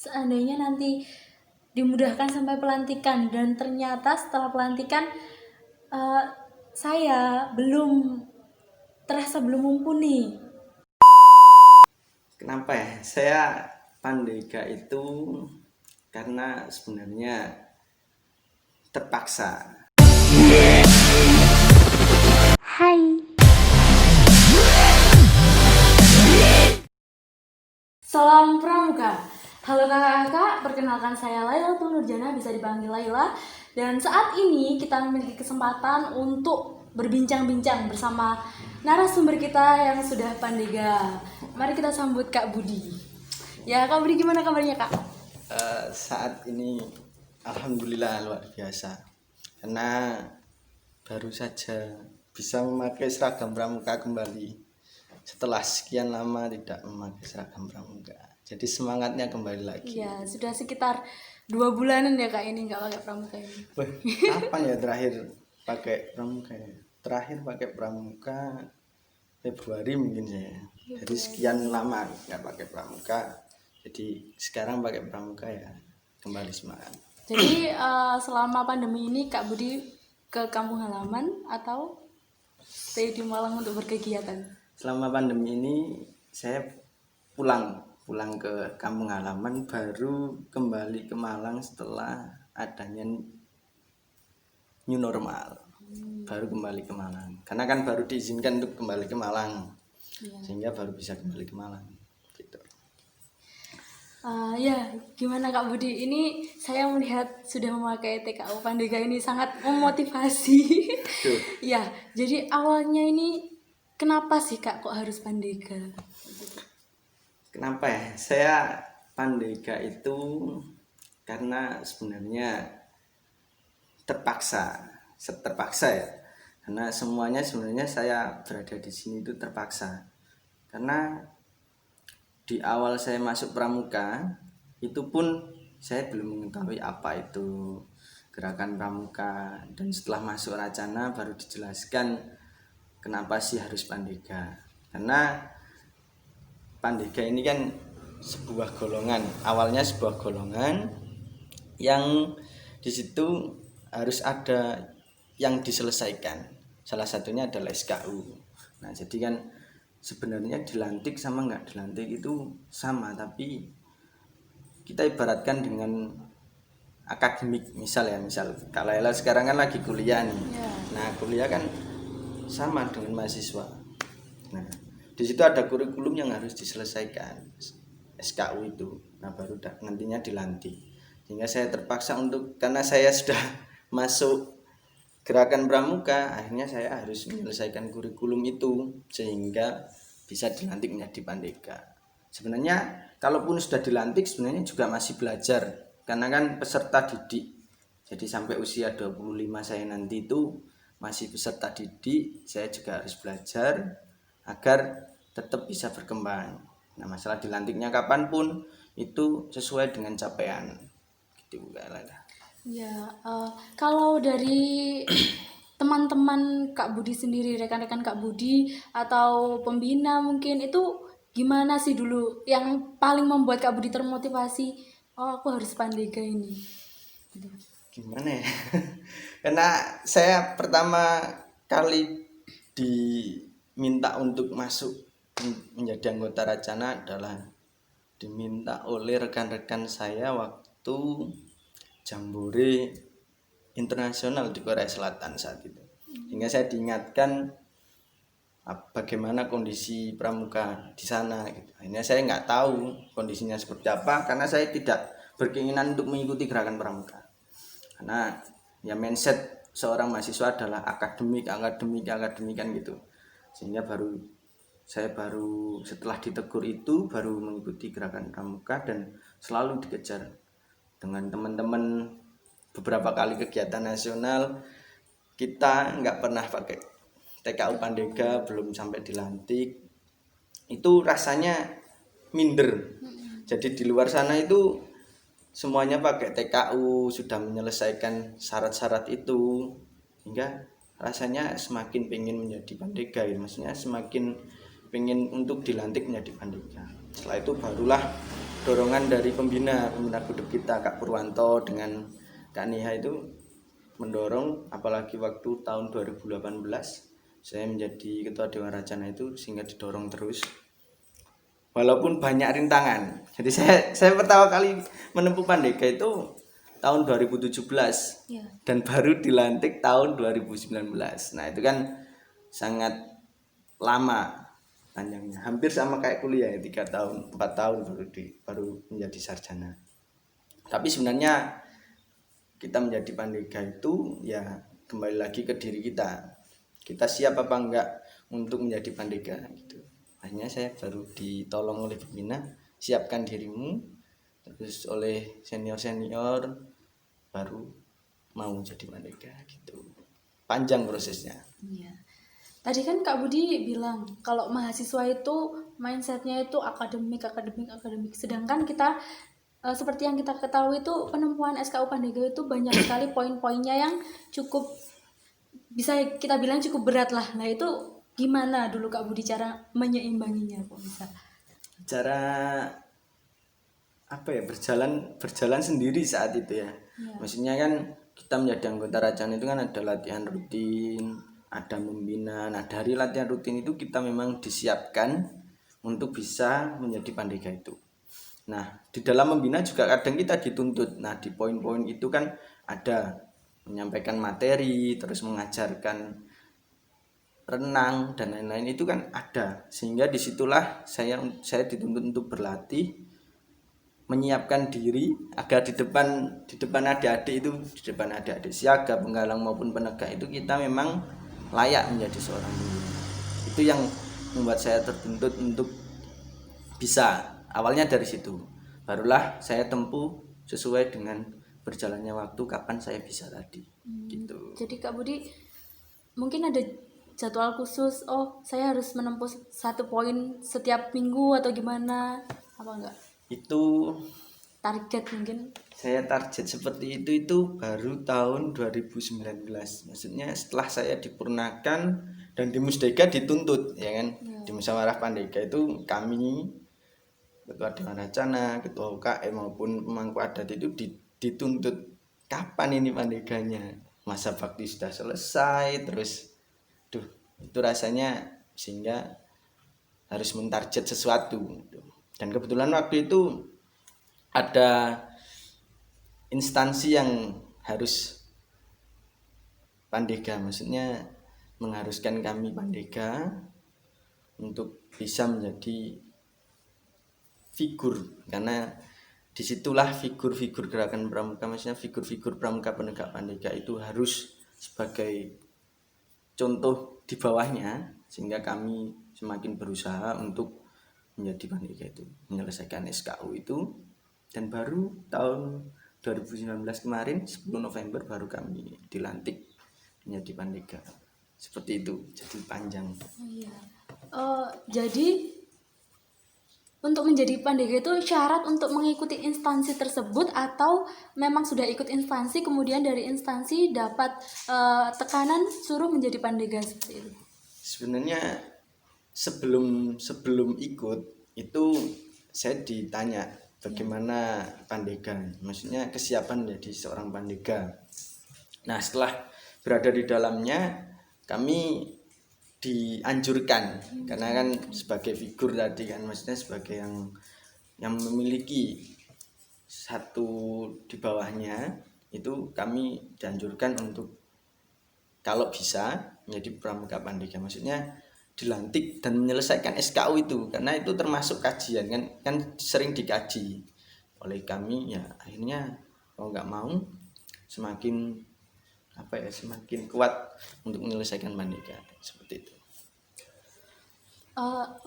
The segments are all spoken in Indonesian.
seandainya nanti dimudahkan sampai pelantikan, dan ternyata setelah pelantikan saya belum mumpuni. Kenapa ya? Saya Pandega itu karena sebenarnya terpaksa. Hai. Salam Pramuka. Halo kakak-kakak, perkenalkan saya Laila Nurjana, bisa dipanggil Laila. Dan saat ini kita memiliki kesempatan untuk berbincang-bincang bersama narasumber kita yang sudah Pandega. Mari kita sambut Kak Budi. Ya, Kak Budi, gimana kabarnya, Kak? Saat ini alhamdulillah luar biasa, karena baru saja bisa memakai seragam pramuka kembali setelah sekian lama tidak memakai seragam pramuka. Jadi semangatnya kembali lagi. Iya, sudah sekitar 2 bulanan ya Kak ini nggak pakai pramuka ini. Kapan ya terakhir pakai pramuka ya? Terakhir pakai pramuka Februari mungkin saya. Jadi sekian lama nggak pakai pramuka. Jadi sekarang pakai pramuka ya kembali semangat. Jadi selama pandemi ini Kak Budi ke kampung halaman atau stay di Malang untuk berkegiatan? Selama pandemi ini saya pulang ke kampung halaman, baru kembali ke Malang setelah adanya new normal. Baru kembali ke Malang. Karena kan baru diizinkan untuk kembali ke Malang. Ya. Sehingga baru bisa kembali ke Malang gitu. Ya, gimana Kak Budi? Ini saya melihat sudah memakai TKU Pandega ini sangat memotivasi. Ya, jadi awalnya ini kenapa sih Kak kok harus Pandega? Kenapa ya? Saya Pandega itu karena sebenarnya terpaksa ya. Karena semuanya sebenarnya saya berada di sini itu terpaksa. Karena di awal saya masuk pramuka itu pun saya belum mengetahui apa itu gerakan pramuka, dan setelah masuk Racana baru dijelaskan kenapa sih harus Pandega. Karena Pandega ini kan sebuah golongan, awalnya sebuah golongan yang di situ harus ada yang diselesaikan. Salah satunya adalah SKU. Nah, jadi kan sebenarnya dilantik sama nggak dilantik itu sama, tapi kita ibaratkan dengan akademik. Misal Kak Laila sekarang kan lagi kuliah nih. Nah, kuliah kan sama dengan mahasiswa. Nah, di situ ada kurikulum yang harus diselesaikan, SKU itu. Nah, baru nantinya dilantik. Sehingga saya terpaksa karena saya sudah masuk gerakan pramuka, akhirnya saya harus menyelesaikan kurikulum itu sehingga bisa dilantik menjadi Pandega. Sebenarnya kalaupun sudah dilantik sebenarnya juga masih belajar, karena kan peserta didik. Jadi sampai usia 25 saya nanti itu masih peserta didik, saya juga harus belajar agar tetap bisa berkembang. Nah, masalah dilantiknya kapanpun itu sesuai dengan capaian gitu, Bu Lala. Ya, kalau dari teman-teman Kak Budi sendiri, rekan-rekan Kak Budi atau pembina mungkin, itu gimana sih dulu yang paling membuat Kak Budi termotivasi? Oh, aku harus Pandega ini. Gimana ya? Karena saya pertama kali diminta untuk masuk menjadi anggota Racana adalah diminta oleh rekan-rekan saya waktu Jambore internasional di Korea Selatan saat itu. Sehingga saya diingatkan bagaimana kondisi pramuka di sana gitu. Akhirnya saya nggak tahu kondisinya seperti apa, karena saya tidak berkeinginan untuk mengikuti gerakan pramuka. Karena ya mindset seorang mahasiswa adalah akademik kan gitu. Sehingga saya baru setelah ditegur itu baru mengikuti gerakan pramuka, dan selalu dikejar dengan teman-teman. Beberapa kali kegiatan nasional kita nggak pernah pakai TKU Pandega, belum sampai dilantik, itu rasanya minder. Jadi di luar sana itu semuanya pakai TKU, sudah menyelesaikan syarat-syarat itu, hingga rasanya semakin pengen menjadi Pandega ya. Maksudnya semakin pengen untuk dilantik menjadi Pandega. Setelah itu barulah dorongan dari pembina Gudeg kita Kak Purwanto dengan Kak Niha itu mendorong, apalagi waktu tahun 2018 saya menjadi ketua Dewan Racana itu, sehingga didorong terus walaupun banyak rintangan. Jadi saya pertama kali menempuh Pandega itu tahun 2017 Ya. dan baru dilantik tahun 2019. Nah itu kan sangat lama panjangnya, hampir sama kayak kuliah ya, 3 tahun 4 tahun baru menjadi sarjana. Tapi sebenarnya kita menjadi Pandega itu ya kembali lagi ke diri kita siap apa enggak untuk menjadi Pandega gitu. Hanya saya baru ditolong oleh pembina, siapkan dirimu, terus oleh senior baru mau jadi Pandega gitu. Panjang prosesnya. Iya. Tadi kan Kak Budi bilang kalau mahasiswa itu mindsetnya itu akademik. Sedangkan kita seperti yang kita ketahui itu penempuhan SKU Pandega itu banyak sekali poin-poinnya yang cukup bisa kita bilang cukup berat lah. Nah itu gimana dulu Kak Budi cara menyeimbanginya kok bisa? Cara apa ya, berjalan sendiri saat itu ya. Maksudnya kan kita menjadi anggota Racana itu kan ada latihan rutin, ada membina. Nah dari latihan rutin itu kita memang disiapkan untuk bisa menjadi Pandega itu. Nah di dalam membina juga kadang kita dituntut. Nah di poin-poin itu kan ada menyampaikan materi, terus mengajarkan renang dan lain-lain, itu kan ada, sehingga disitulah saya dituntut untuk berlatih, menyiapkan diri agar di depan adik-adik itu, di depan adik-adik siaga, penggalang maupun penegak itu kita memang layak menjadi seorang pembina. Itu yang membuat saya tertuntut untuk bisa. Awalnya dari situ, barulah saya tempuh sesuai dengan berjalannya waktu kapan saya bisa tadi. Gitu. Jadi Kak Budi mungkin ada jadwal khusus, oh saya harus menempuh 1 poin setiap minggu atau gimana, apa enggak? Itu Target mungkin. saya target seperti itu baru tahun 2019. Maksudnya setelah saya dipurnakan dan di Musdega dituntut ya kan. Di Musyawarah Pandega itu kami ketua Dewan Racana, ketua UKM maupun pemangku adat itu dituntut kapan ini Pandeganya. Masa bakti sudah selesai, terus itu rasanya sehingga harus mentarget sesuatu. Dan kebetulan waktu itu ada instansi yang harus Pandega, maksudnya mengharuskan kami Pandega untuk bisa menjadi figur, karena disitulah figur-figur gerakan pramuka, maksudnya figur-figur pramuka penegak Pandega itu harus sebagai contoh di bawahnya, sehingga kami semakin berusaha untuk menjadi Pandega itu, menyelesaikan SKU itu. Dan baru tahun 2019 kemarin 10 November baru kami dilantik menjadi Pandega. Seperti itu, jadi panjang. Iya. Jadi untuk menjadi Pandega itu syarat untuk mengikuti instansi tersebut atau memang sudah ikut instansi kemudian dari instansi dapat tekanan suruh menjadi Pandega seperti itu? Sebenarnya sebelum ikut itu saya ditanya bagaimana Pandega, maksudnya kesiapan menjadi seorang Pandega. Nah setelah berada di dalamnya kami dianjurkan, karena kan sebagai figur tadi kan, maksudnya sebagai yang memiliki satu di bawahnya, itu kami dianjurkan untuk kalau bisa menjadi pramuka Pandega, maksudnya dilantik dan menyelesaikan SKU itu, karena itu termasuk kajian kan sering dikaji oleh kami ya. Akhirnya kalau nggak mau semakin kuat untuk menyelesaikan Pandega seperti itu.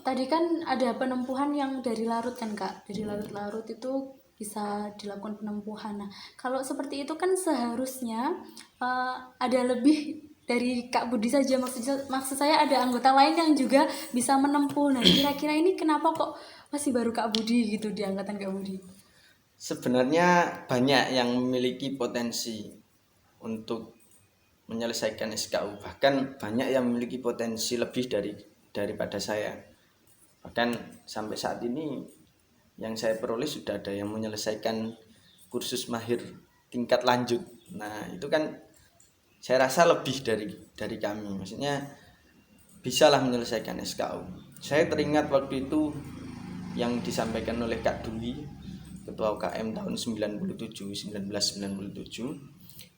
Tadi kan ada penempuhan yang dari larut kan Kak, dari larut-larut itu bisa dilakukan penempuhan. Nah kalau seperti itu kan seharusnya ada lebih dari Kak Budi saja, maksud saya ada anggota lain yang juga bisa menempuh. Nah kira-kira ini kenapa kok masih baru Kak Budi gitu di angkatan Kak Budi? Sebenarnya banyak yang memiliki potensi untuk menyelesaikan SKU, bahkan banyak yang memiliki potensi lebih daripada saya. Bahkan sampai saat ini yang saya peroleh sudah ada yang menyelesaikan kursus mahir tingkat lanjut. Nah itu kan saya rasa lebih dari kami, maksudnya bisalah menyelesaikan SKU. Saya teringat waktu itu yang disampaikan oleh Kak Dwi, Ketua UKM tahun 1997,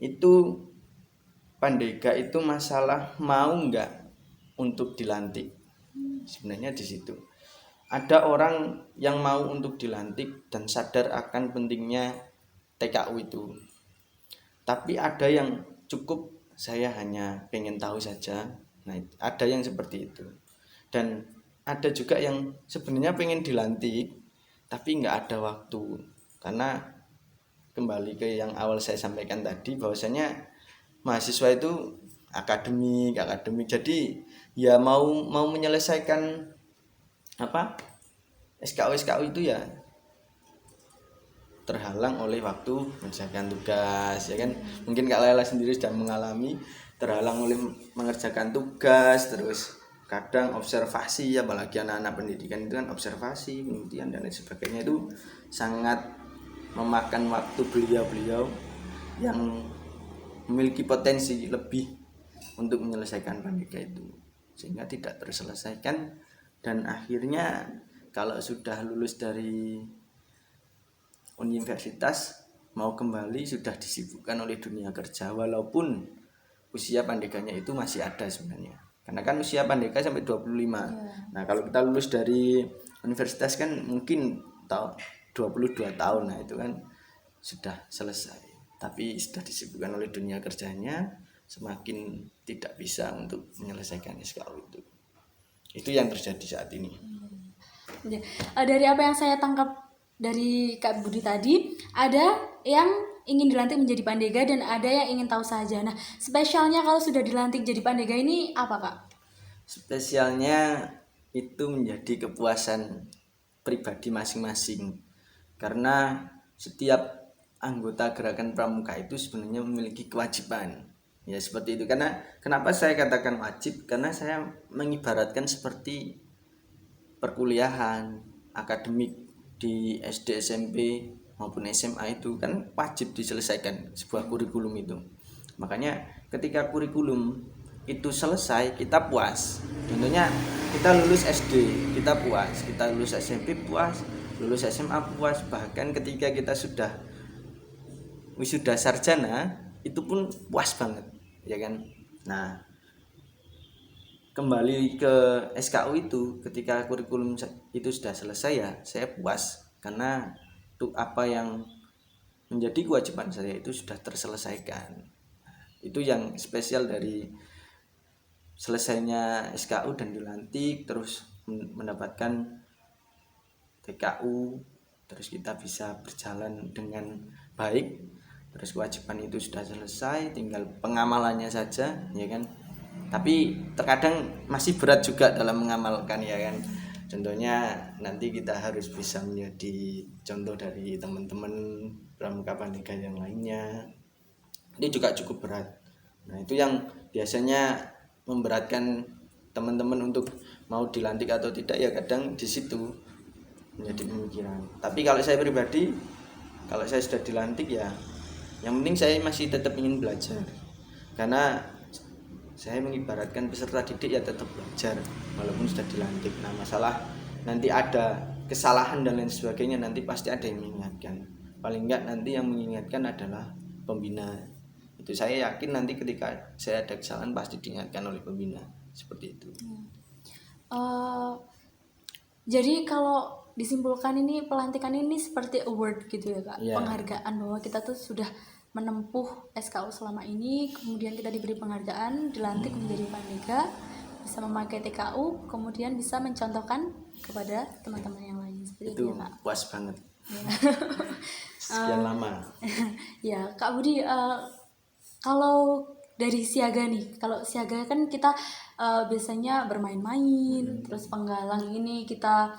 itu Pandega itu masalah mau nggak untuk dilantik. Sebenarnya di situ ada orang yang mau untuk dilantik dan sadar akan pentingnya TKU itu, tapi ada yang cukup saya hanya pengen tahu saja. Nah ada yang seperti itu, dan ada juga yang sebenarnya pengen dilantik tapi nggak ada waktu, karena kembali ke yang awal saya sampaikan tadi bahwasanya mahasiswa itu akademik, jadi ya mau menyelesaikan apa SKU itu ya terhalang oleh waktu mengerjakan tugas, ya kan. Mungkin Kak Lela sendiri sudah mengalami terhalang oleh mengerjakan tugas, terus kadang observasi, apalagi anak-anak pendidikan itu kan observasi, penelitian dan lain sebagainya, itu sangat memakan waktu beliau-beliau yang memiliki potensi lebih untuk menyelesaikan Pandega itu, sehingga tidak terselesaikan. Dan akhirnya kalau sudah lulus dari universitas mau kembali sudah disibukkan oleh dunia kerja, walaupun usia Pandeganya itu masih ada sebenarnya, karena kan usia Pandega sampai 25. Nah kalau kita lulus dari universitas kan mungkin 22 tahun, nah itu kan sudah selesai, tapi sudah disibukkan oleh dunia kerjanya, semakin tidak bisa untuk menyelesaikan SKU itu. Itu yang terjadi saat ini. Ya. Dari apa yang saya tangkap dari Kak Budi tadi, ada yang ingin dilantik menjadi Pandega dan ada yang ingin tahu saja. Nah, spesialnya kalau sudah dilantik jadi Pandega ini apa, Kak? Spesialnya itu menjadi kepuasan pribadi masing-masing, karena setiap anggota gerakan pramuka itu sebenarnya memiliki kewajiban. Ya seperti itu. Karena kenapa saya katakan wajib? Karena saya mengibaratkan seperti perkuliahan akademik di SD, SMP maupun SMA itu kan wajib diselesaikan sebuah kurikulum itu. Makanya ketika kurikulum itu selesai kita puas. Contohnya kita lulus SD kita puas, kita lulus SMP puas, lulus SMA puas, bahkan ketika kita sudah wisuda sarjana itu pun puas banget, ya kan. Nah kembali ke SKU itu, ketika kurikulum itu sudah selesai ya saya puas, karena untuk apa yang menjadi kewajiban saya itu sudah terselesaikan. Itu yang spesial dari selesainya SKU dan dilantik, terus mendapatkan TKU, terus kita bisa berjalan dengan baik, terus kewajiban itu sudah selesai, tinggal pengamalannya saja, ya kan. Tapi terkadang masih berat juga dalam mengamalkan, ya kan. Contohnya nanti kita harus bisa menjadi contoh dari teman-teman pramuka Pandega yang lainnya, ini juga cukup berat. Nah itu yang biasanya memberatkan teman-teman untuk mau dilantik atau tidak, ya kadang di situ menjadi pemikiran. Tapi kalau saya pribadi, kalau saya sudah dilantik ya yang penting saya masih tetap ingin belajar, karena saya mengibaratkan peserta didik ya tetap belajar walaupun sudah dilantik. Nah masalah nanti ada kesalahan dan lain sebagainya, nanti pasti ada yang mengingatkan. Paling enggak nanti yang mengingatkan adalah pembina. Itu saya yakin nanti ketika saya ada kesalahan pasti diingatkan oleh pembina, seperti itu. Jadi kalau disimpulkan ini pelantikan ini seperti award gitu ya, Kak. Ya. Penghargaan bahwa kita tuh sudah menempuh SKU selama ini, kemudian kita diberi penghargaan, dilantik menjadi Pandega, bisa memakai TKU, kemudian bisa mencontohkan kepada teman-teman yang lain. Seperti itu ya, Kak. Puas banget. Ya. Sekian lama. Ya, Kak Budi, kalau dari siaga nih, kalau siaga kan kita biasanya bermain-main, terus penggalang ini kita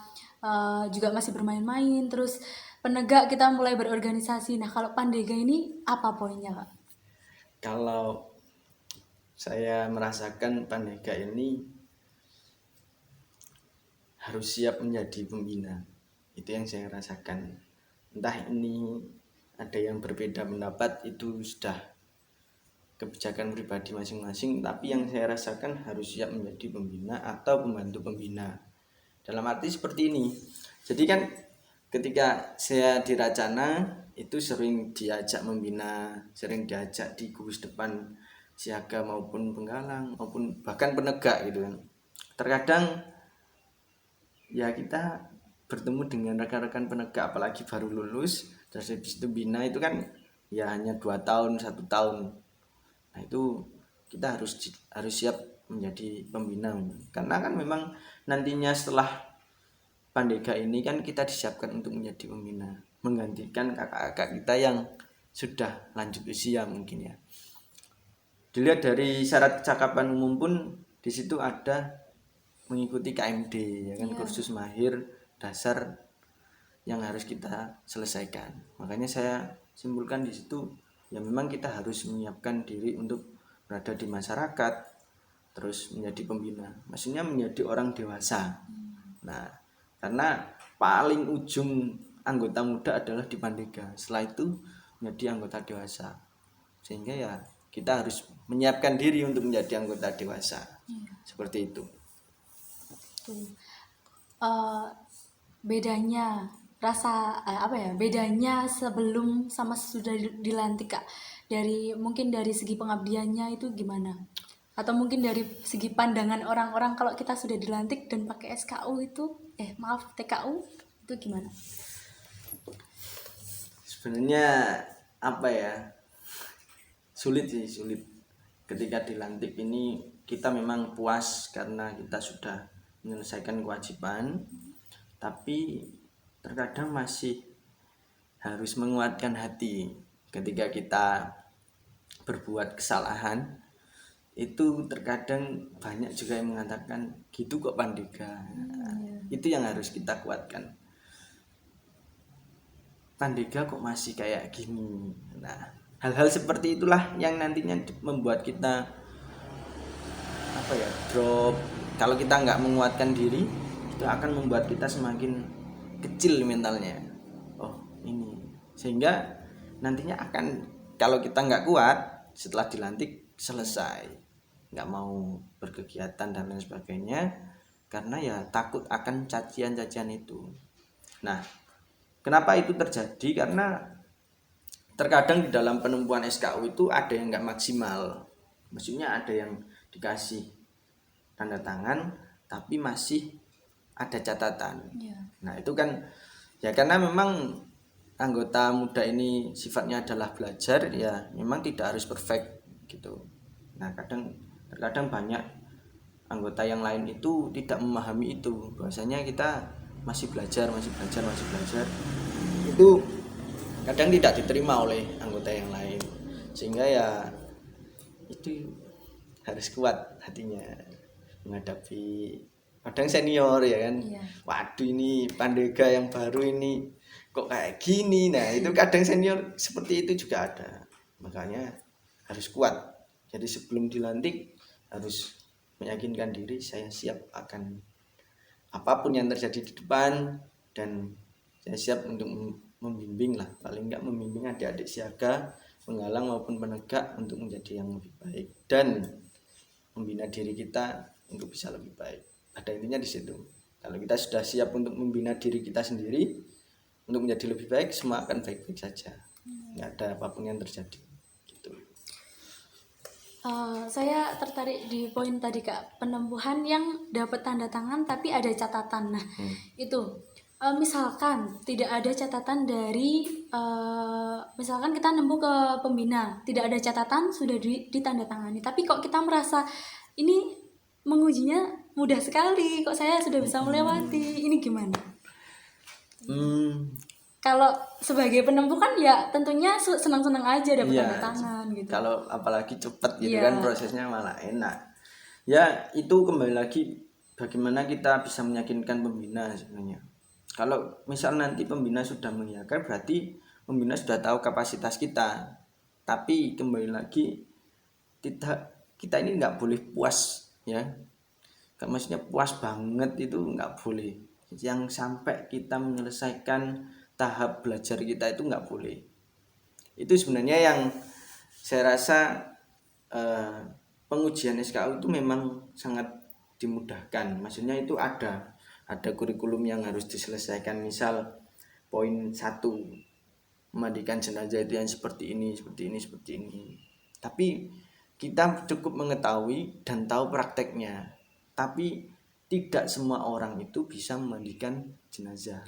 juga masih bermain-main, terus penegak kita mulai berorganisasi. Nah, kalau Pandega ini apa poinnya, Kak? Kalau saya merasakan Pandega ini harus siap menjadi pembina. Itu yang saya rasakan. Entah ini ada yang berbeda pendapat, itu sudah kebijakan pribadi masing-masing, tapi yang saya rasakan harus siap menjadi pembina atau pembantu pembina. Dalam arti seperti ini. Jadi kan ketika saya di Racana itu sering diajak membina, sering diajak di gugus depan siaga maupun penggalang maupun bahkan penegak gitu kan. Terkadang ya kita bertemu dengan rekan-rekan penegak apalagi baru lulus, terus habis itu bina itu kan ya hanya 2 tahun 1 tahun. Nah itu kita harus siap menjadi pembina, karena kan memang nantinya setelah Pandega ini kan kita disiapkan untuk menjadi pembina, menggantikan kakak-kakak kita yang sudah lanjut usia mungkin ya. Dilihat dari syarat kecakapan umum pun di situ ada mengikuti KMD ya kan, kursus mahir dasar yang harus kita selesaikan. Makanya saya simpulkan di situ ya memang kita harus menyiapkan diri untuk berada di masyarakat, terus menjadi pembina, maksudnya menjadi orang dewasa. Nah, karena paling ujung anggota muda adalah di Pandega, setelah itu menjadi anggota dewasa, sehingga ya kita harus menyiapkan diri untuk menjadi anggota dewasa. Seperti itu. Tuh. Bedanya bedanya sebelum sama sesudah dilantik Kak, mungkin dari segi pengabdiannya itu gimana, atau mungkin dari segi pandangan orang-orang kalau kita sudah dilantik dan pakai SKU itu TKU itu gimana? Sebenarnya apa ya, sulit ketika dilantik ini. Kita memang puas karena kita sudah menyelesaikan kewajiban, tapi terkadang masih harus menguatkan hati ketika kita berbuat kesalahan. Itu terkadang banyak juga yang mengatakan gitu kok Pandega. Itu yang harus kita kuatkan. Pandega kok masih kayak gini. Nah, hal-hal seperti itulah yang nantinya membuat kita drop. Kalau kita nggak menguatkan diri, itu akan membuat kita semakin kecil mentalnya. Oh ini, sehingga nantinya akan, kalau kita nggak kuat setelah dilantik selesai, nggak mau berkegiatan dan lain sebagainya, karena ya takut akan cacian-cacian itu. Nah, kenapa itu terjadi? Karena terkadang di dalam penentuan SKU itu ada yang nggak maksimal, maksudnya ada yang dikasih tanda tangan tapi masih ada catatan. Nah itu kan ya karena memang anggota muda ini sifatnya adalah belajar, ya memang tidak harus perfect gitu. Nah terkadang banyak anggota yang lain itu tidak memahami itu, bahwasanya kita masih belajar, itu kadang tidak diterima oleh anggota yang lain, sehingga ya itu harus kuat hatinya menghadapi kadang senior ya kan. Waduh ini Pandega yang baru ini kok kayak gini. Nah itu kadang senior seperti itu juga ada, makanya harus kuat. Jadi sebelum dilantik harus meyakinkan diri, saya siap akan apapun yang terjadi di depan, dan saya siap untuk membimbing lah, paling enggak membimbing adik-adik siaga, penggalang maupun penegak untuk menjadi yang lebih baik dan membina diri kita untuk bisa lebih baik. Pada intinya di situ. Kalau kita sudah siap untuk membina diri kita sendiri untuk menjadi lebih baik, semua akan baik-baik saja. Nggak ada apapun yang terjadi. Gitu. Saya tertarik di poin tadi Kak, penembuhan yang dapat tanda tangan tapi ada catatan. Nah, itu misalkan tidak ada catatan dari misalkan kita nembuh ke pembina, tidak ada catatan, sudah ditandatangani, tapi kok kita merasa ini mengujinya mudah sekali, kok saya sudah bisa melewati, ini gimana? Kalau sebagai penempuh kan ya tentunya senang-senang aja dapat tanda tangan gitu. Kalau apalagi cepat gitu kan prosesnya malah enak. Ya itu kembali lagi bagaimana kita bisa meyakinkan pembina sebenarnya. Kalau misal nanti pembina sudah mengiyakan, berarti pembina sudah tahu kapasitas kita. Tapi kembali lagi kita ini nggak boleh puas ya. Maksudnya puas banget itu nggak boleh. yang sampai kita menyelesaikan tahap belajar kita itu nggak boleh. Itu sebenarnya yang saya rasa pengujian SKU itu memang sangat dimudahkan. Maksudnya itu ada kurikulum yang harus diselesaikan. Misal poin 1, memandikan jenazah itu yang seperti ini. Tapi kita cukup mengetahui dan tahu prakteknya. Tapi tidak semua orang itu bisa memandikan jenazah.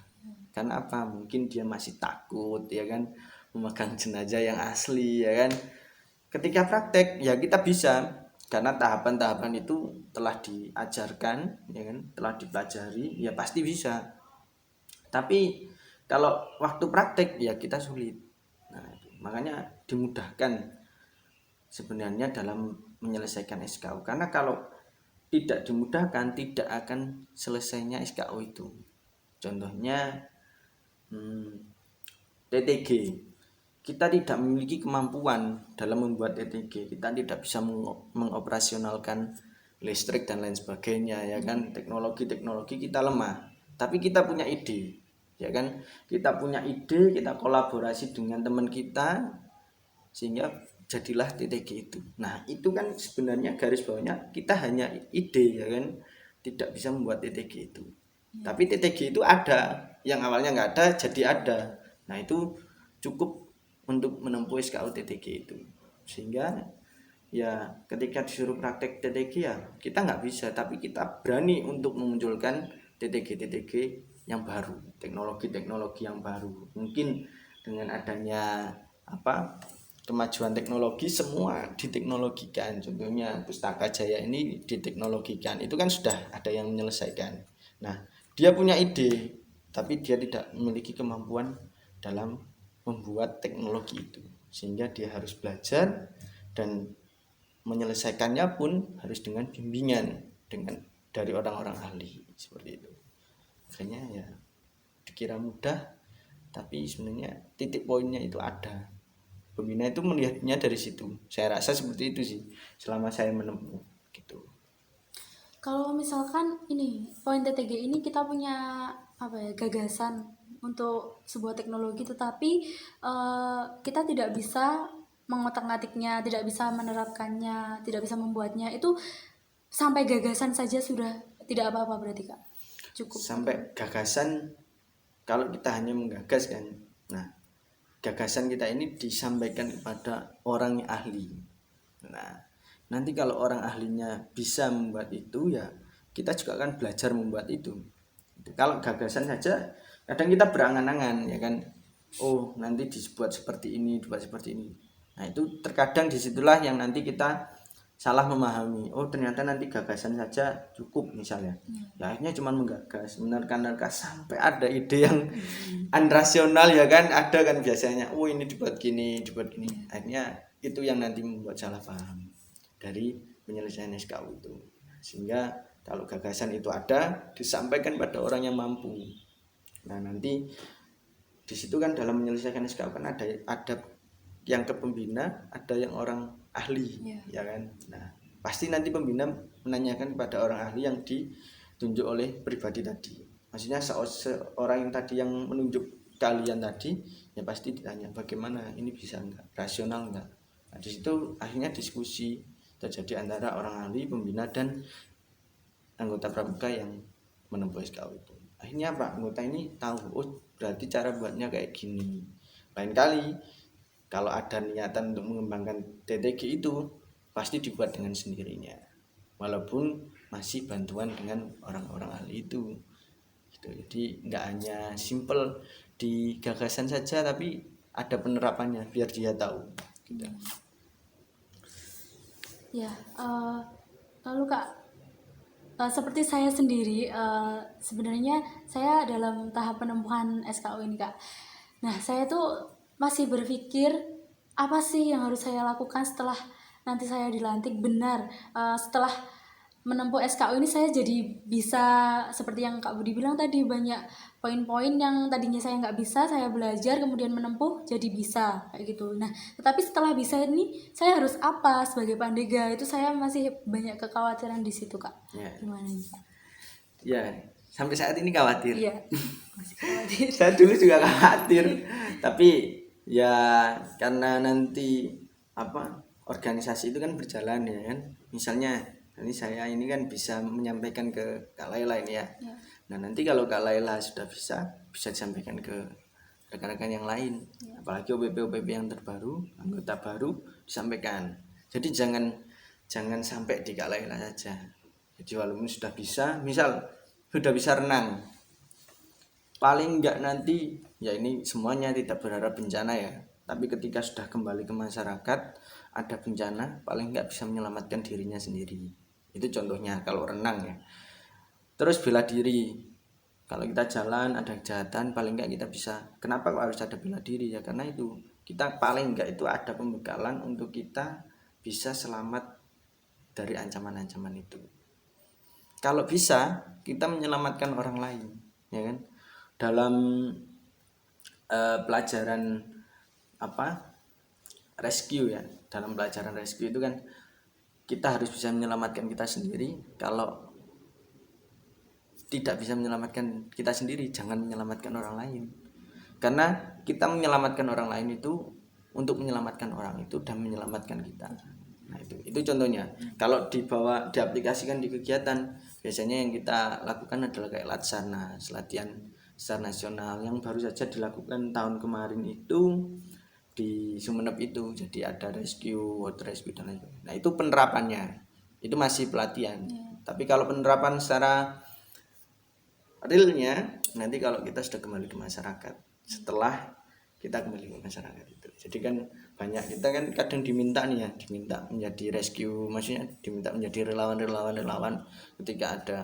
Karena apa? Mungkin dia masih takut, ya kan, memegang jenazah yang asli, ya kan. Ketika praktek ya kita bisa, karena tahapan-tahapan itu telah diajarkan, ya kan, telah dipelajari, ya pasti bisa. Tapi kalau waktu praktek ya kita sulit. Nah, makanya dimudahkan sebenarnya dalam menyelesaikan SKU. Karena kalau tidak dimudahkan, tidak akan selesainya SKU itu. Contohnya TTG. Kita tidak memiliki kemampuan dalam membuat TTG. Kita tidak bisa mengoperasionalkan listrik dan lain sebagainya, ya kan. Teknologi kita lemah. Tapi kita punya ide, ya kan. Kita punya ide, kita kolaborasi dengan teman kita sehingga jadilah TTG itu. Nah, itu kan sebenarnya garis bawahnya kita hanya ide, ya kan. Tidak bisa membuat TTG itu. Tapi TTG itu ada, yang awalnya nggak ada jadi ada. Nah, itu cukup untuk menempuh SKU TTG itu. Sehingga ya ketika disuruh praktek TTG ya kita nggak bisa, tapi kita berani untuk memunculkan TTG yang baru, teknologi yang baru. Mungkin dengan adanya kemajuan teknologi, semua diteknologikan. Contohnya Pustaka Jaya ini diteknologikan, itu kan sudah ada yang menyelesaikan. Nah, dia punya ide tapi dia tidak memiliki kemampuan dalam membuat teknologi itu, sehingga dia harus belajar dan menyelesaikannya pun harus dengan bimbingan dari orang-orang ahli seperti itu. Makanya ya dikira mudah, tapi sebenarnya titik poinnya itu ada. Pembina itu melihatnya dari situ. Saya rasa seperti itu sih selama saya menempuh gitu. Kalau misalkan ini poin TTG ini kita punya gagasan untuk sebuah teknologi, tetapi kita tidak bisa mengotak-ngatiknya, tidak bisa menerapkannya, tidak bisa membuatnya, itu sampai gagasan saja sudah tidak apa-apa berarti Kak? Cukup sampai gagasan, kalau kita hanya menggagas kan, nah gagasan kita ini disampaikan kepada orang yang ahli. Nah, nanti kalau orang ahlinya bisa membuat itu, ya kita juga akan belajar membuat itu. Kalau gagasan saja kadang kita berangan-angan, ya kan, oh nanti dibuat seperti ini, dibuat seperti ini. Nah, itu terkadang disitulah yang nanti kita salah memahami. Oh ternyata nanti gagasan saja cukup misalnya. Ya akhirnya cuma menggagas, menerka-nerka sampai ada ide yang unrasional, ya kan, ada kan biasanya. Oh ini dibuat gini. Akhirnya itu yang nanti membuat salah paham dari penyelesaian SKU itu. Sehingga kalau gagasan itu ada, disampaikan pada orang yang mampu. Nah nanti di situ kan dalam menyelesaikan SKU kan ada yang ke pembina, ada yang orang ahli, ya kan. Nah pasti nanti pembina menanyakan kepada orang ahli yang ditunjuk oleh pribadi tadi. Maksudnya seorang yang tadi yang menunjuk kalian tadi, ya pasti ditanya bagaimana ini bisa enggak, rasional enggak. Nah di situ akhirnya diskusi terjadi antara orang ahli, pembina, dan anggota pramuka yang menempuh SKU itu. Akhirnya Pak anggota ini tahu, oh berarti cara buatnya kayak gini. Lain kali kalau ada niatan untuk mengembangkan TTG itu pasti dibuat dengan sendirinya, walaupun masih bantuan dengan orang-orang ahli itu gitu. Jadi nggak hanya simple di gagasan saja, tapi ada penerapannya biar dia tahu gitu. Ya, lalu Kak, seperti saya sendiri, sebenarnya saya dalam tahap penempuhan SKU ini Kak. Nah, saya tuh masih berpikir apa sih yang harus saya lakukan setelah nanti saya dilantik benar. Setelah menempuh SKU ini saya jadi bisa, seperti yang Kak Budi bilang tadi, banyak poin-poin yang tadinya saya nggak bisa, saya belajar kemudian menempuh jadi bisa kayak gitu. Nah, tetapi setelah bisa ini saya harus apa sebagai pandega, itu saya masih banyak kekhawatiran di situ Kak. Ya. Gimana ini? Ya, sampai saat ini khawatir. Iya, masih khawatir. Saya dulu juga khawatir, tapi ya karena nanti organisasi itu kan berjalan ya kan. Misalnya ini saya ini kan bisa menyampaikan ke Kak Laila ini ya. Ya. Nah nanti kalau Kak Laila sudah bisa disampaikan ke rekan-rekan yang lain, apalagi OPP yang terbaru, anggota baru disampaikan. Jadi jangan sampai di Kak Laila saja. Jadi walaupun sudah bisa, misal sudah bisa renang, paling enggak nanti ya ini semuanya tidak berharap bencana ya, tapi ketika sudah kembali ke masyarakat ada bencana paling enggak bisa menyelamatkan dirinya sendiri. Itu contohnya kalau renang ya. Terus bela diri, kalau kita jalan ada kejahatan paling enggak kita bisa, kenapa kok harus ada bela diri ya, karena itu kita paling enggak itu ada pembekalan untuk kita bisa selamat dari ancaman-ancaman itu. Kalau bisa kita menyelamatkan orang lain ya kan. Dalam pelajaran rescue ya, dalam pelajaran rescue itu kan kita harus bisa menyelamatkan kita sendiri. Kalau tidak bisa menyelamatkan kita sendiri, jangan menyelamatkan orang lain, karena kita menyelamatkan orang lain itu untuk menyelamatkan orang itu dan menyelamatkan kita. Nah itu contohnya. Kalau diaplikasikan di kegiatan, biasanya yang kita lakukan adalah kayak latihan secara nasional yang baru saja dilakukan tahun kemarin itu di Sumeneb itu. Jadi ada water rescue dan lain-lain. Nah itu penerapannya, itu masih pelatihan. Tapi kalau penerapan secara realnya nanti kalau kita sudah kembali ke masyarakat, setelah kita kembali ke masyarakat itu. Jadi kan banyak kita kan kadang diminta menjadi rescue, maksudnya diminta menjadi relawan ketika ada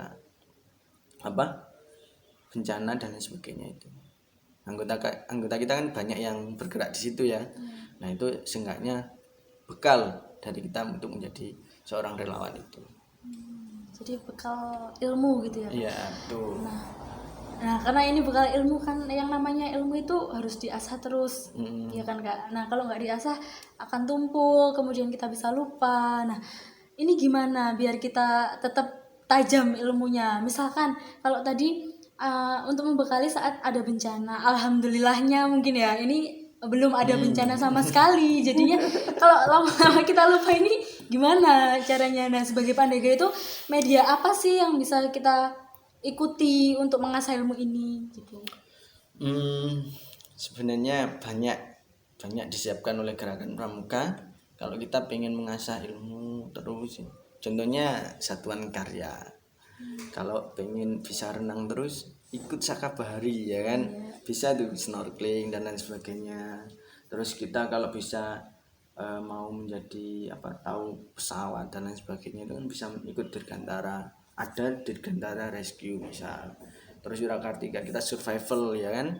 bencana dan lain sebagainya itu. Anggota kita kan banyak yang bergerak di situ ya. Nah itu seenggaknya bekal dari kita untuk menjadi seorang relawan itu. Jadi bekal ilmu gitu ya. Iya tuh. Nah karena ini bekal ilmu kan, yang namanya ilmu itu harus diasah terus, ya kan Kak. Nah kalau nggak diasah akan tumpul, kemudian kita bisa lupa. Nah ini gimana biar kita tetap tajam ilmunya? Misalkan kalau tadi untuk membekali saat ada bencana, alhamdulillahnya mungkin ya ini belum ada bencana sama sekali. Jadinya kalau lama-lama kita lupa ini gimana caranya? Nah sebagai Pandega itu media apa sih yang bisa kita ikuti untuk mengasah ilmu ini gitu? Sebenarnya banyak disiapkan oleh Gerakan Pramuka kalau kita pengen mengasah ilmu terus. Contohnya satuan karya. Kalau pengen bisa renang terus, ikut Saka Bahari ya kan. Bisa tuh snorkeling dan lain sebagainya. Terus kita kalau bisa mau menjadi tahu pesawat dan lain sebagainya itu kan bisa ikut Dirgantara. Ada Dirgantara Rescue misal. Terus Yurakartika kita survival ya kan.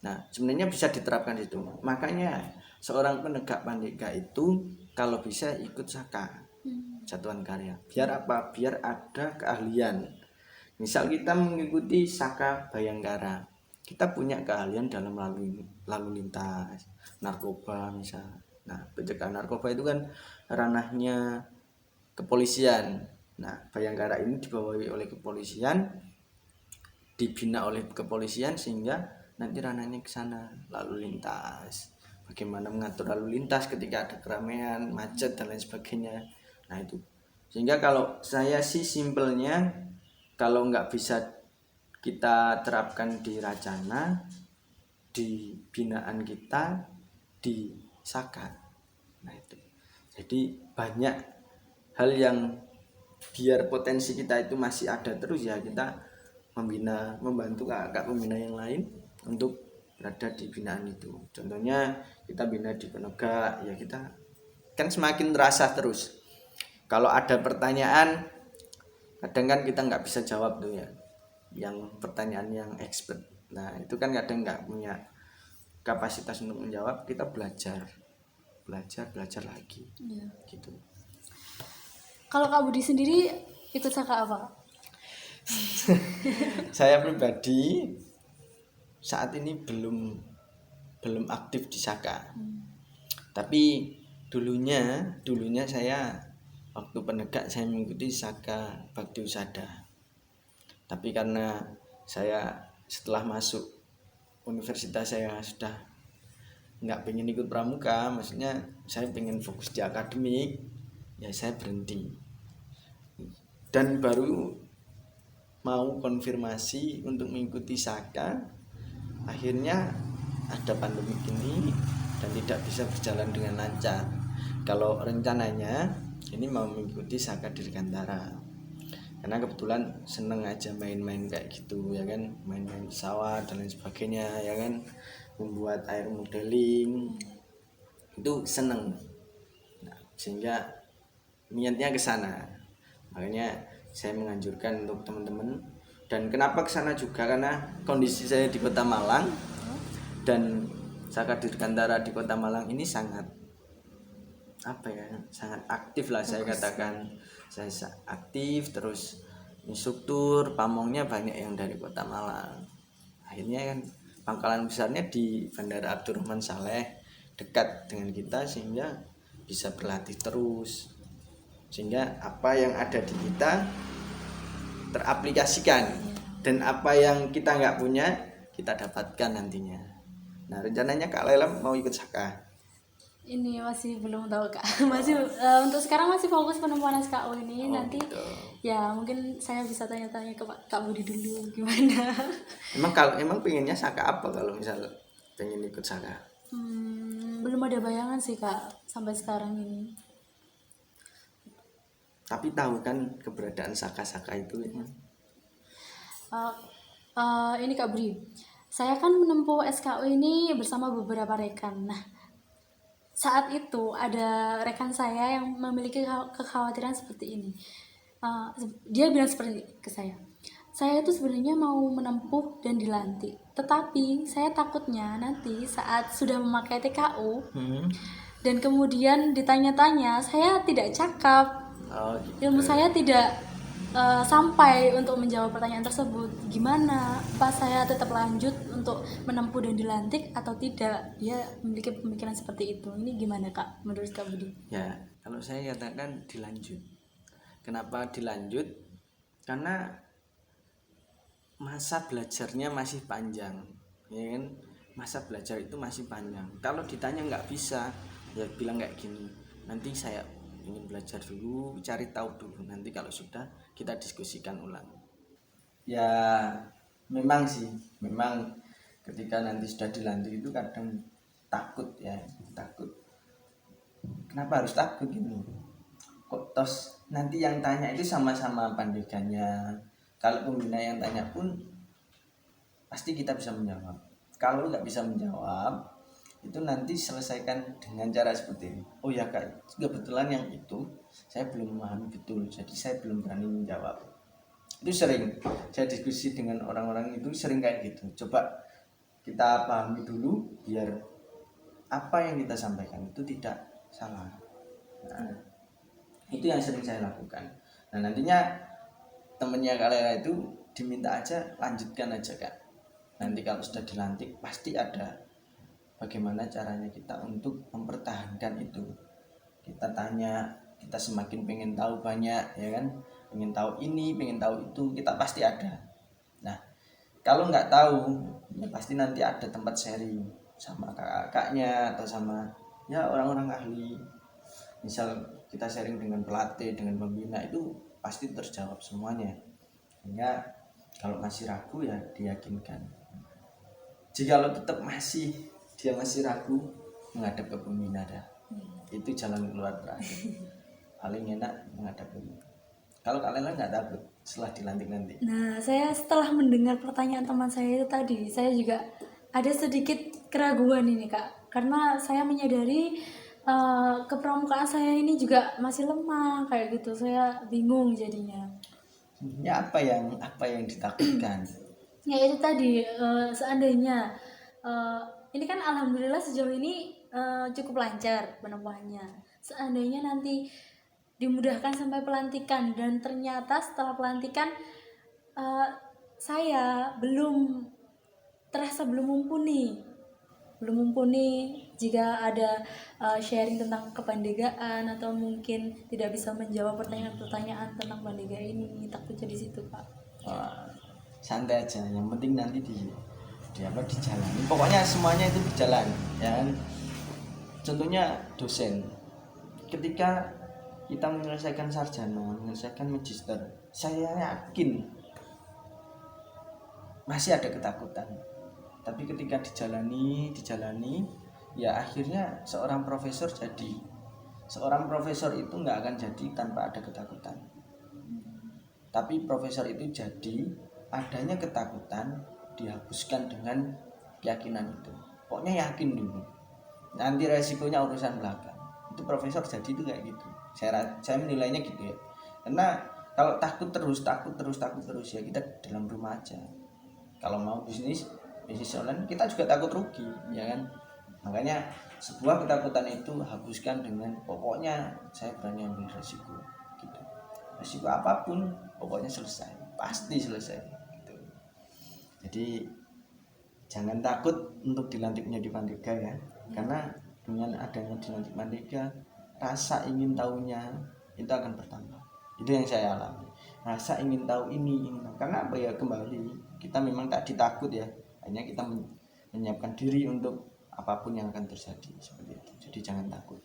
Nah sebenarnya bisa diterapkan itu. Makanya seorang penegak Pandega itu kalau bisa ikut Saka, satuan karya. Biar apa? Biar ada keahlian. Misal kita mengikuti Saka Bayangkara, kita punya keahlian dalam lalu lintas, narkoba misal. Nah pencegahan narkoba itu kan ranahnya kepolisian. Nah Bayangkara ini dibawahi oleh kepolisian, dibina oleh kepolisian sehingga nanti ranahnya ke sana, lalu lintas. Bagaimana mengatur lalu lintas ketika ada keramaian, macet dan lain sebagainya. Nah itu. Sehingga kalau saya sih simpelnya, kalau nggak bisa kita terapkan di Racana, di binaan kita, di Saka. Nah itu. Jadi banyak hal yang biar potensi kita itu masih ada terus ya, kita membantu kakak pembina yang lain untuk berada di binaan itu. Contohnya kita bina di Penegak ya, kita kan semakin terasa terus. Kalau ada pertanyaan kadang kan kita nggak bisa jawab tuh ya, yang pertanyaan yang expert. Nah itu kan kadang nggak punya kapasitas untuk menjawab, kita belajar lagi gitu. Kalau Kak Budi sendiri ikut Saka apa? Saya pribadi saat ini belum aktif di Saka. Tapi dulunya saya waktu penegak saya mengikuti Saka Bakti Usada. Tapi karena saya setelah masuk universitas saya sudah nggak pengen ikut pramuka, maksudnya saya pengen fokus di akademik, ya saya berhenti. Dan baru mau konfirmasi untuk mengikuti Saka, akhirnya ada pandemi ini dan tidak bisa berjalan dengan lancar. Kalau rencananya ini mau mengikuti Saka Dirgantara, karena kebetulan seneng aja main-main kayak gitu ya kan, main-main pesawat dan lain sebagainya ya kan, membuat air modeling itu seneng. Nah, sehingga niatnya ke sana. Makanya saya menganjurkan untuk teman-teman. Dan kenapa ke sana juga karena kondisi saya di Kota Malang dan Saka Dirgantara di Kota Malang ini sangat sangat aktif lah saya katakan. Saya aktif, terus instruktur pamongnya banyak yang dari Kota Malang. Akhirnya kan pangkalan besarnya di Bandara Abdurrahman Saleh, dekat dengan kita sehingga bisa berlatih terus, sehingga apa yang ada di kita teraplikasikan dan apa yang kita nggak punya kita dapatkan nantinya. Nah, rencananya Kak Laila mau ikut Saka? Ini masih belum tahu Kak. Masih untuk sekarang masih fokus penemuan SKU ini. Nanti Gitu. ya mungkin saya bisa tanya-tanya ke Kak Budi dulu gimana. Emang pengennya Saka apa kalau misal pengen ikut Saka? Belum ada bayangan sih Kak sampai sekarang ini. Tapi tahu kan keberadaan Saka-Saka itu ya? Ini Kak Budi, saya kan menempuh SKU ini bersama beberapa rekan. Nah, saat itu ada rekan saya yang memiliki kekhawatiran seperti ini. Dia bilang seperti ke saya itu sebenarnya mau menempuh dan dilantik, tetapi saya takutnya nanti saat sudah memakai TKU dan kemudian ditanya-tanya, saya tidak cakap, Gitu. ilmu saya tidak sampai untuk menjawab pertanyaan tersebut. Gimana? Apa saya tetap lanjut untuk menempuh dan dilantik atau tidak? Dia memiliki pemikiran seperti itu. Ini gimana Kak menurut Kak Budi? Ya, kalau saya katakan dilanjut. Kenapa dilanjut? Karena masa belajarnya masih panjang, ya kan? Masa belajar itu masih panjang. Kalau ditanya nggak bisa, ya bilang kayak gini. Nanti saya ingin belajar dulu, cari tahu dulu. Nanti kalau sudah kita diskusikan ulang. Ya, memang sih, memang ketika nanti sudah dilantik itu kadang takut ya, takut. Kenapa harus takut gitu? Kok tos nanti yang tanya itu sama-sama pandegannya. Kalau pembina yang tanya pun pasti kita bisa menjawab. Kalau nggak bisa menjawab, itu nanti selesaikan dengan cara seperti ini. Oh ya Kak, kebetulan yang itu saya belum memahami betul, jadi saya belum berani menjawab. Itu sering saya diskusi dengan orang-orang itu, sering kayak gitu. Coba kita pahami dulu biar apa yang kita sampaikan itu tidak salah. Nah, itu yang sering saya lakukan. Nah, nantinya temennya kalian itu diminta aja, lanjutkan aja Kak. Nanti kalau sudah dilantik pasti ada bagaimana caranya kita untuk mempertahankan itu. Kita tanya, kita semakin pengen tahu banyak ya kan, pengen tahu ini, pengen tahu itu, kita pasti ada. Nah, kalau nggak tahu ya pasti nanti ada tempat sharing sama kakak-kakaknya atau sama ya orang-orang ahli. Misal kita sharing dengan pelatih, dengan pembina, itu pasti terjawab semuanya. Sehingga kalau masih ragu ya diyakinkan. Jika tetap dia masih ragu, menghadap ke pembina dah. Itu jalan keluar terakhir. Paling enak menghadap ke pembina. Kalau kalian nggak takut setelah dilantik nanti? Nah, saya setelah mendengar pertanyaan teman saya itu tadi, saya juga ada sedikit keraguan ini Kak, karena saya menyadari kepramukaan saya ini juga masih lemah kayak gitu. Saya bingung jadinya. Ya apa yang ditakutkan? Ya itu tadi, seandainya ini kan alhamdulillah sejauh ini cukup lancar penemuannya. Seandainya nanti dimudahkan sampai pelantikan dan ternyata setelah pelantikan saya belum mumpuni jika ada sharing tentang kepandegaan atau mungkin tidak bisa menjawab pertanyaan-pertanyaan tentang pandega ini, takutnya di situ Pak. Wah, santai aja, yang penting nanti dijalani, pokoknya semuanya itu berjalan ya kan. Contohnya dosen, ketika kita menyelesaikan sarjana, menyelesaikan magister, saya yakin masih ada ketakutan, tapi ketika dijalani ya akhirnya seorang profesor jadi. Seorang profesor itu nggak akan jadi tanpa ada ketakutan, tapi profesor itu jadi adanya ketakutan dihapuskan dengan keyakinan itu. Pokoknya yakin dulu, nanti resikonya urusan belakang. Itu profesor jadi itu kayak gitu. Saya menilainya gitu ya. Karena kalau takut terus ya kita dalam rumah aja. Kalau mau bisnis online kita juga takut rugi, ya kan? Makanya sebuah ketakutan itu hapuskan dengan pokoknya saya berani ambil resiko gitu. Resiko apapun pokoknya selesai, pasti selesai gitu. Jadi jangan takut untuk dilantiknya di Pandega ya. Karena dengan adanya dilantik Pandega, rasa ingin tahunya itu akan bertambah. Itu yang saya alami. Rasa ingin tahu ini karena apa ya, kembali kita memang tak ditakut ya. Hanya kita menyiapkan diri untuk apapun yang akan terjadi seperti itu. Jadi jangan takut.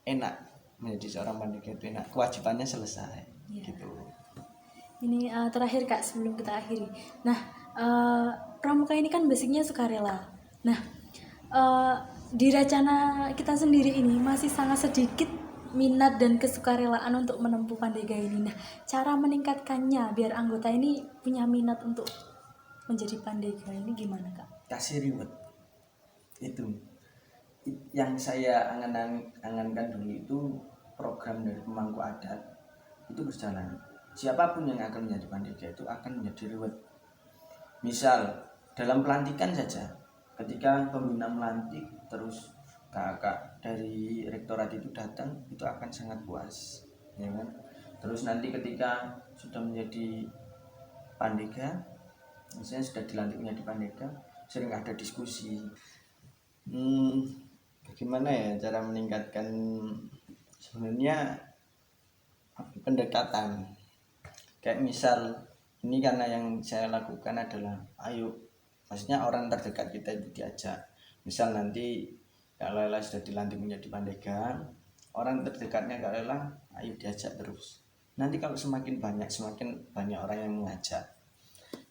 Enak menjadi seorang Pandega itu enak. Kewajibannya selesai gitu. Ini terakhir Kak sebelum kita akhiri. Nah, pramuka ini kan basicnya sukarela. Nah, di Racana kita sendiri ini masih sangat sedikit minat dan kesukarelaan untuk menempuh Pandega ini. Nah, cara meningkatkannya biar anggota ini punya minat untuk menjadi Pandega ini gimana Kak? Kasih reward. Itu yang saya angankan dulu, itu program dari pemangku adat itu berjalan. Siapapun yang akan menjadi Pandega itu akan menjadi reward. Misal dalam pelantikan saja, ketika pembina melantik terus kakak dari rektorat itu datang, itu akan sangat puas ya kan. Terus nanti ketika sudah menjadi Pandega, misalnya sudah dilantik menjadi Pandega, sering ada diskusi, bagaimana ya cara meningkatkan sebenarnya pendekatan. Kayak misal ini karena yang saya lakukan adalah ayo, maksudnya orang terdekat kita itu diajak. Misal nanti Kak Lela sudah dilantik menjadi Pandega, orang terdekatnya Kak Lela ayo diajak terus. Nanti kalau semakin banyak orang yang mengajak.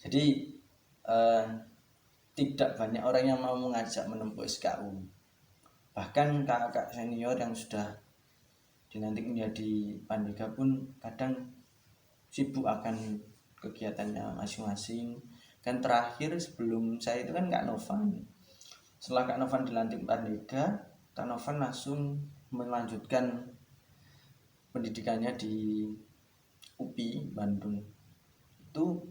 Jadi tidak banyak orang yang mau mengajak menempuh SKU. Bahkan kakak senior yang sudah dilantik menjadi Pandega pun kadang sibuk akan kegiatannya masing-masing. Kan terakhir sebelum saya itu kan Kak Novan. Setelah Kak Novan dilantik Pandega, Kak Novan langsung melanjutkan pendidikannya di UPI Bandung. Itu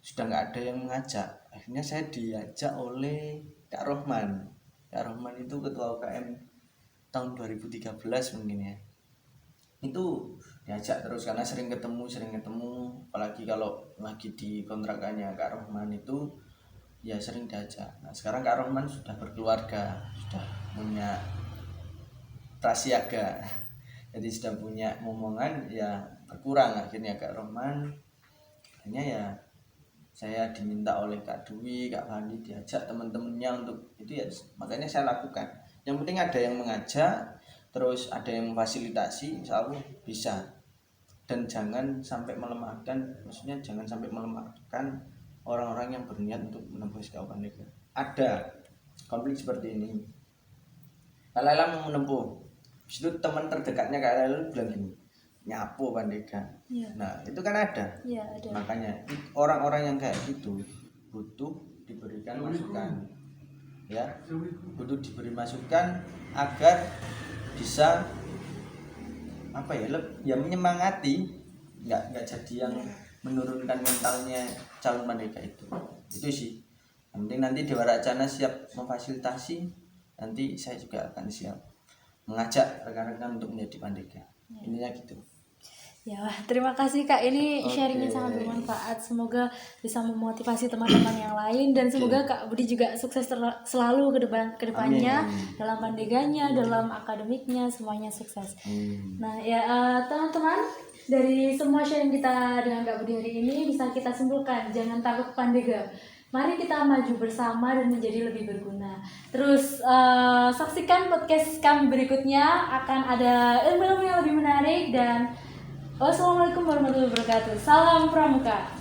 sudah nggak ada yang mengajak. Akhirnya saya diajak oleh Kak Rohman. Kak Rohman itu ketua UKM tahun 2013 mungkin ya. Itu diajak terus karena sering ketemu, apalagi kalau lagi di kontrakannya Kak Rohman itu ya sering diajak. Nah sekarang Kak Rohman sudah berkeluarga, sudah punya prasiaga, jadi sudah punya momongan, ya berkurang akhirnya Kak Rohman. Akhirnya ya saya diminta oleh Kak Dwi, Kak Fandi diajak teman-temannya untuk itu ya, makanya saya lakukan. Yang penting ada yang mengajak, terus ada yang memfasilitasi, insya Allah bisa. Dan jangan sampai melemahkan, maksudnya jangan sampai melemahkan orang-orang yang berniat untuk menempuh SKU Pandega. Ada konflik seperti ini, Kak Lela mau menempuh, itu teman terdekatnya Kak Lela bilang gini, nyapu Pandega. Ya. Nah itu kan ada. Ya, ada. Makanya orang-orang yang kayak gitu butuh diberikan masukan, ya, butuh diberi masukan agar bisa apa ya menyemangati, nggak jadi yang menurunkan mentalnya calon Pandega itu sih. Yang penting nanti Dewa Racana siap memfasilitasi, nanti saya juga akan siap mengajak rekan-rekan untuk menjadi Pandega. Ininya gitu. Ya, terima kasih Kak. Ini sharingnya sangat bermanfaat. Semoga bisa memotivasi teman-teman yang lain dan semoga Kak Budi juga sukses selalu ke depannya. Amin. Dalam Pandeganya, dalam akademiknya, semuanya sukses. Nah, ya teman-teman, Dari semua sharing kita dengan Kak Budi hari ini bisa kita simpulkan, jangan takut pandega. Mari kita maju bersama dan menjadi lebih berguna. Terus saksikan podcast kami berikutnya, akan ada ilmu-ilmu yang lebih menarik dan wassalamualaikum warahmatullahi wabarakatuh. Salam Pramuka.